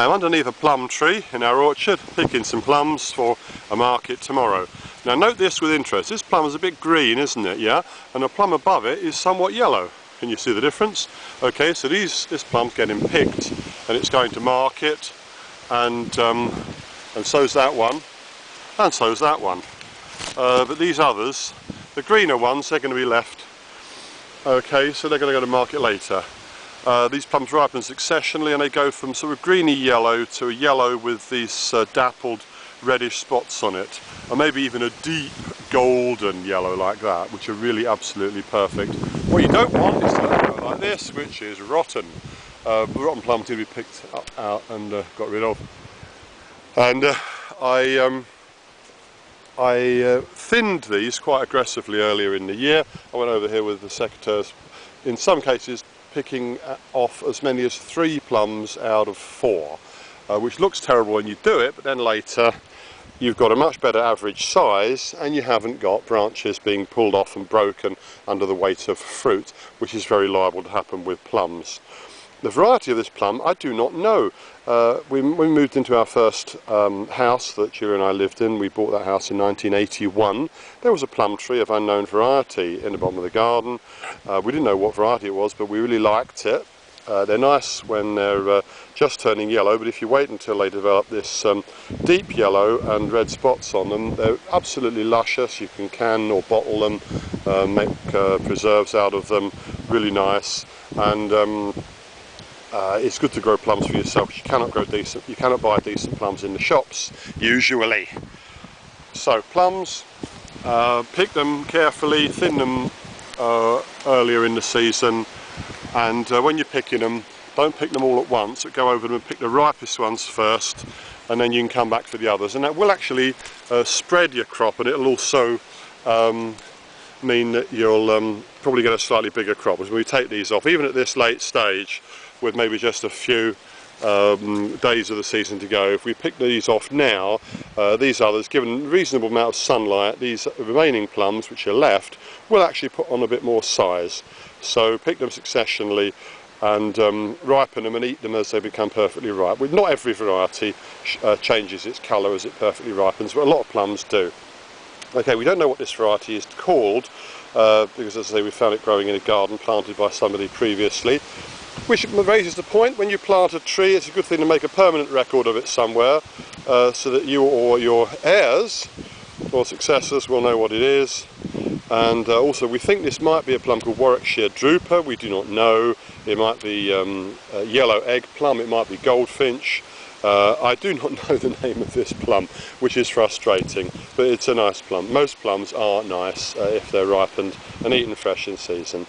I'm underneath a plum tree in our orchard, picking some plums for a market tomorrow. Now note this with interest, this plum is a bit green, isn't it, yeah? And the plum above it is somewhat yellow. Can you see the difference? Okay, so this plum's getting picked and it's going to market, and so's that one, and so's that one. But these others, the greener ones, they're going to be left. Okay, so they're going to go to market later. These plums ripen successionally and they go from sort of greeny yellow to a yellow with these dappled reddish spots on it, or maybe even a deep golden yellow like that, which are really absolutely perfect. What you don't want is to go like this, which is rotten. Rotten plums to be picked up out and got rid of. And I thinned these quite aggressively earlier in the year. I went over here with the secateurs, in some cases picking off as many as 3 plums out of 4, which looks terrible when you do it, but then later you've got a much better average size and you haven't got branches being pulled off and broken under the weight of fruit, which is very liable to happen with plums. The variety of this plum I do not know. We moved into our first house that Julia and I lived in. We bought that house in 1981. There was a plum tree of unknown variety in the bottom of the garden. We didn't know what variety it was, but we really liked it. They're nice when they're just turning yellow, but if you wait until they develop this deep yellow and red spots on them, they're absolutely luscious. You can or bottle them, make preserves out of them, really nice. And it's good to grow plums for yourself, because you cannot buy decent plums in the shops usually. So plums, pick them carefully, thin them earlier in the season, and when you're picking them, don't pick them all at once, but go over them and pick the ripest ones first, and then you can come back for the others, and that will actually spread your crop, and it'll also mean that you'll probably get a slightly bigger crop. As we take these off, even at this late stage, with maybe just a few days of the season to go, if we pick these off now, these others, given a reasonable amount of sunlight, these remaining plums which are left will actually put on a bit more size. So pick them successionally and ripen them and eat them as they become perfectly ripe. Not every variety changes its colour as it perfectly ripens, but a lot of plums do. Okay, we don't know what this variety is called, because as I say, we found it growing in a garden planted by somebody previously. Which raises the point, when you plant a tree, it's a good thing to make a permanent record of it somewhere, so that you or your heirs or successors will know what it is. And also we think this might be a plum called Warwickshire Drooper. We do not know. It might be a yellow egg plum, it might be Goldfinch. I do not know the name of this plum, which is frustrating, but it's a nice plum. Most plums are nice if they're ripened and eaten fresh in season.